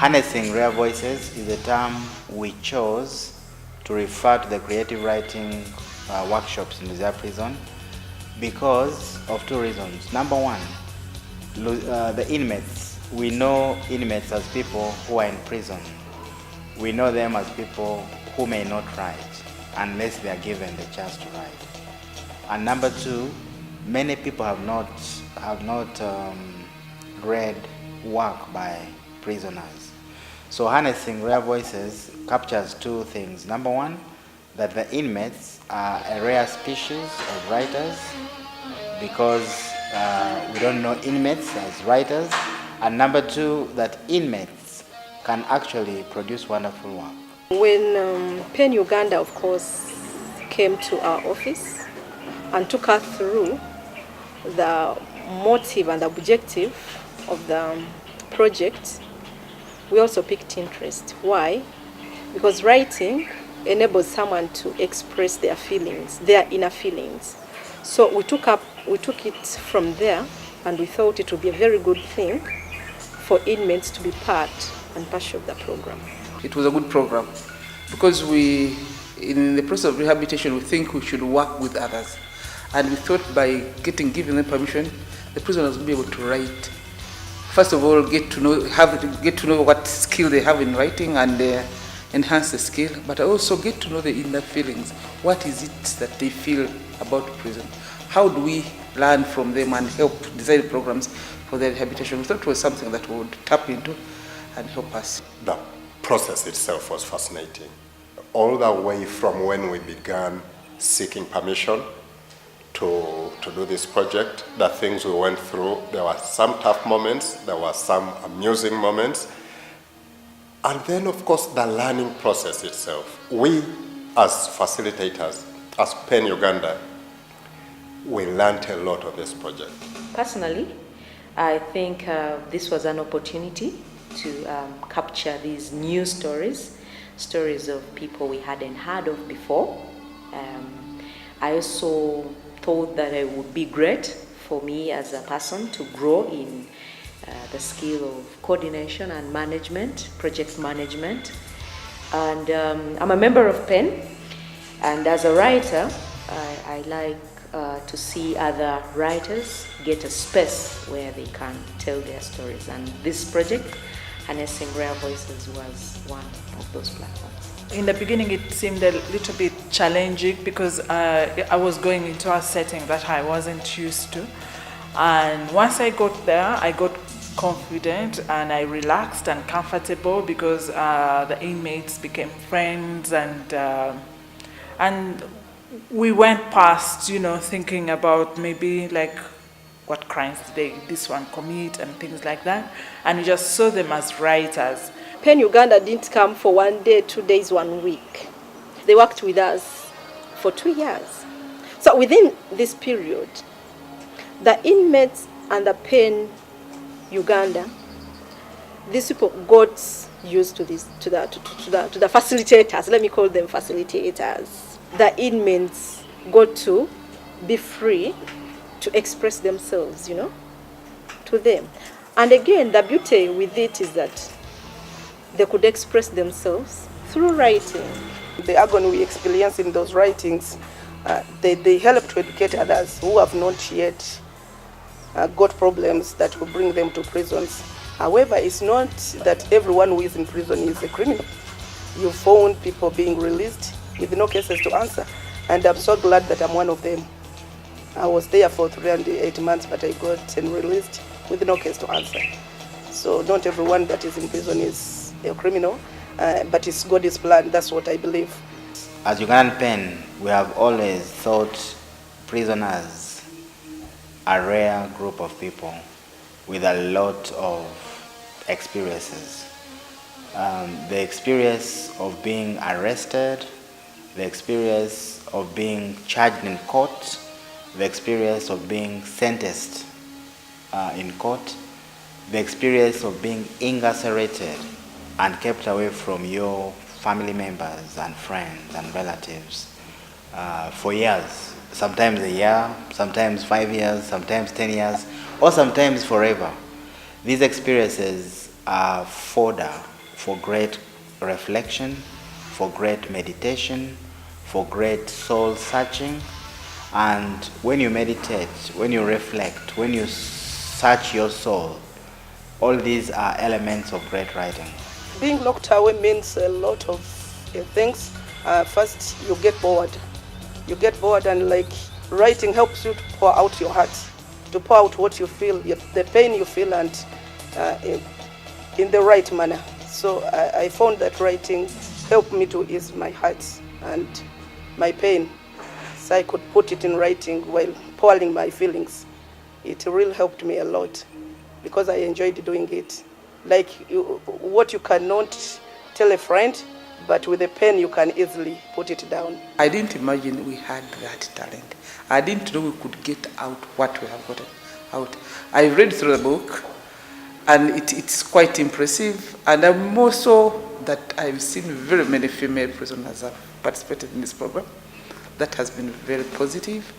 Harnessing rare voices is a term we chose to refer to the creative writing workshops in Luzia prison because of two reasons. Number one, the inmates. We know inmates as people who are in prison. We know them as people who may not write unless they are given the chance to write. And number two, many people have not read work by prisoners. So harnessing rare voices captures two things. Number one, that the inmates are a rare species of writers because we don't know inmates as writers. And number two, that inmates can actually produce wonderful work. When PEN Uganda, of course, came to our office and took us through the motive and the objective of the project, we also picked interest. Why? Because writing enables someone to express their feelings, their inner feelings. So we took it from there, and we thought it would be a very good thing for inmates to be part and parcel of the program. It was a good program because we, in the process of rehabilitation, we think we should work with others. And we thought by giving them permission, the prisoners will be able to write. First of all, get to know what skill they have in writing and enhance the skill, but also get to know the inner feelings. What is it that they feel about prison? How do we learn from them and help design programs for their rehabilitation? We thought it was something that we would tap into and help us. The process itself was fascinating. All the way from when we began seeking permission to do this project, the things we went through, there were some tough moments, there were some amusing moments, and then of course the learning process itself. We as facilitators, as PEN Uganda, we learned a lot of this project. Personally, I think this was an opportunity to capture these new stories of people we hadn't heard of before. I also thought that it would be great for me as a person to grow in the skill of coordination and management, project management. And I'm a member of PEN, and as a writer, I like to see other writers get a space where they can tell their stories. And this project, Harnessing Rare Voices, was one of those platforms. In the beginning, it seemed a little bit challenging because I was going into a setting that I wasn't used to. And once I got there, I got confident and I relaxed and comfortable because the inmates became friends, and we went past, thinking about maybe like what crimes did this one commit and things like that. And we just saw them as writers. PEN Uganda didn't come for 1 day, 2 days, 1 week. They worked with us for 2 years. So within this period, the inmates and the PEN Uganda, these people got used to this, to the facilitators. Let me call them facilitators. The inmates got to be free to express themselves, to them. And again, the beauty with it is that they could express themselves through writing. The agony we experience in those writings, they help to educate others who have not yet got problems that will bring them to prisons. However, it's not that everyone who is in prison is a criminal. You found people being released with no cases to answer, and I'm so glad that I'm one of them. I was there for 308 months, but I got released with no case to answer. So not everyone that is in prison is a criminal, but it's God's plan. That's what I believe. As Ugandan PEN, we have always thought prisoners are a rare group of people with a lot of experiences. The experience of being arrested, the experience of being charged in court, the experience of being sentenced in court, the experience of being incarcerated and kept away from your family members and friends and relatives for years, sometimes a year, sometimes 5 years, sometimes 10 years, or sometimes forever. These experiences are fodder for great reflection, for great meditation, for great soul searching. And when you meditate, when you reflect, when you search your soul, all these are elements of great writing. Being locked away means a lot of things. First, you get bored. You get bored, and like writing helps you to pour out your heart, to pour out what you feel, the pain you feel, and in the right manner. So I found that writing helped me to ease my heart and my pain. So I could put it in writing while pouring my feelings. It really helped me a lot because I enjoyed doing it. Like what you cannot tell a friend, but with a pen you can easily put it down. I didn't imagine we had that talent. I didn't know we could get out what we have gotten out. I read through the book, and it's quite impressive. And I'm also that I've seen very many female prisoners have participated in this program. That has been very positive.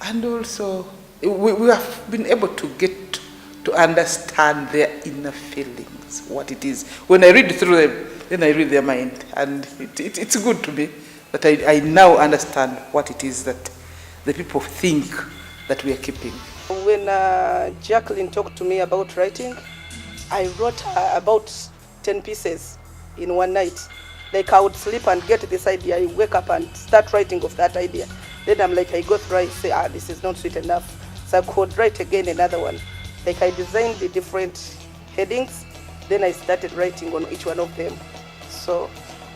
And also, we have been able to get to understand their inner feelings, what it is. When I read through them, then I read their mind. And it's good to me that I now understand what it is that the people think that we are keeping. When Jacqueline talked to me about writing, I wrote about 10 pieces in one night. Like I would sleep and get this idea, I wake up and start writing of that idea. Then I'm like, I go through, I say, this is not sweet enough. So I could write again another one. Like I designed the different headings, then I started writing on each one of them. So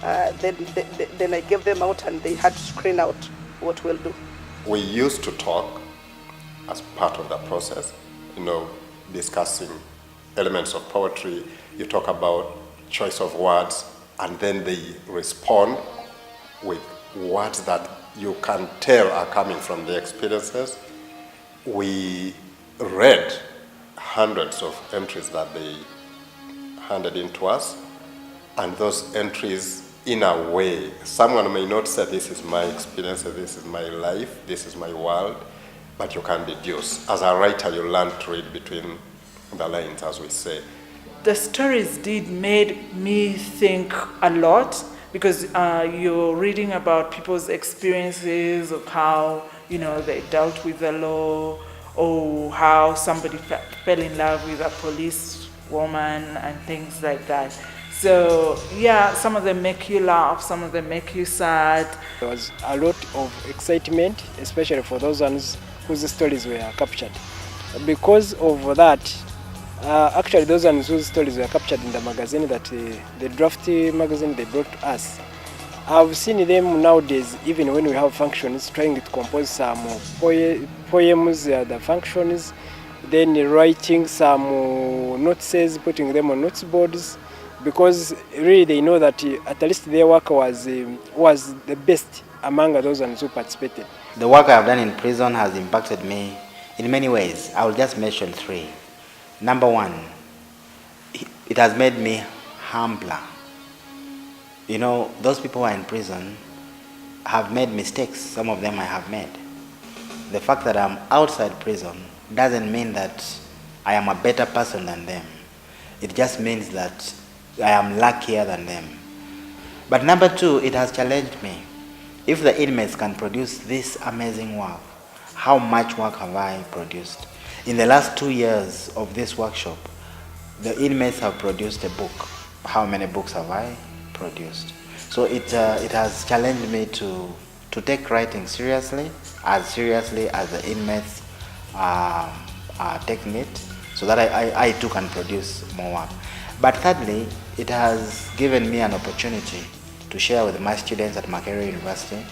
then I gave them out and they had to screen out what we'll do. We used to talk as part of the process, discussing elements of poetry. You talk about choice of words, and then they respond with words that you can tell are coming from their experiences. We read hundreds of entries that they handed in to us, and those entries, in a way, someone may not say this is my experience, this is my life, this is my world, but you can deduce. As a writer, you learn to read between the lines, as we say. The stories did made me think a lot, because you're reading about people's experiences of how, they dealt with the law, or how somebody fell in love with a police woman and things like that. So yeah, some of them make you laugh, some of them make you sad. There was a lot of excitement, especially for those ones whose stories were captured. Because of that, actually those ones whose stories were captured in the magazine, that the draft magazine they brought to us, I've seen them nowadays, even when we have functions, trying to compose some poems, the functions, then writing some notices, putting them on notes boards, because really they know that at least their work was the best among those ones who participated. The work I've done in prison has impacted me in many ways. I will just mention 3. Number 1, it has made me humbler. Those people who are in prison have made mistakes. Some of them I have made. The fact that I'm outside prison doesn't mean that I am a better person than them. It just means that I am luckier than them. But number 2, it has challenged me. If the inmates can produce this amazing work, how much work have I produced? In the last 2 years of this workshop, the inmates have produced a book. How many books have I produced? So it has challenged me to take writing seriously as the inmates are taking it, so that I too can produce more work. But thirdly, it has given me an opportunity to share with my students at Makerere University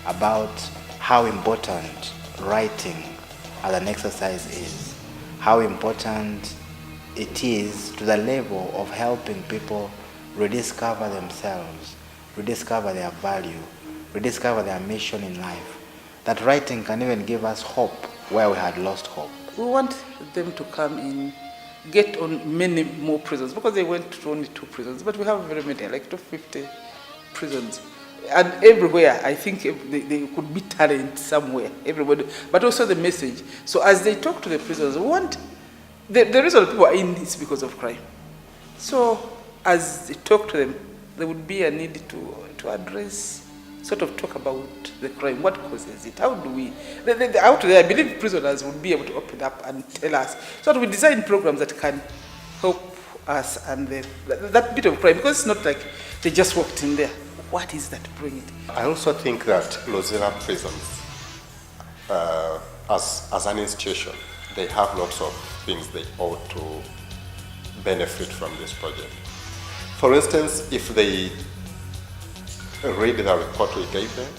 about how important writing as an exercise is, how important it is to the level of helping people rediscover themselves, rediscover their value, rediscover their mission in life. That writing can even give us hope where we had lost hope. We want them to come in, get on many more prisons, because they went to only 2 prisons, but we have very many, like 250 prisons. And everywhere, I think they could be talent somewhere, everybody, but also the message. So as they talk to the prisoners, we want, the reason people are in is because of crime. So as they talk to them, there would be a need to address, sort of talk about the crime, what causes it, how do we, out there, I believe prisoners would be able to open up and tell us. So we design programs that can help us and that bit of crime, because it's not like they just walked in there. What is that bring it? I also think that Luzira prisons, as an institution, they have lots of things they ought to benefit from this project. For instance, if they read the report we gave them,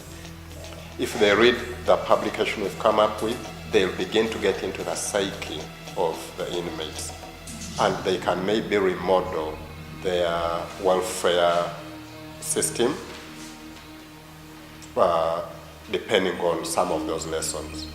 if they read the publication we've come up with, they'll begin to get into the psyche of the inmates, and they can maybe remodel their welfare system depending on some of those lessons.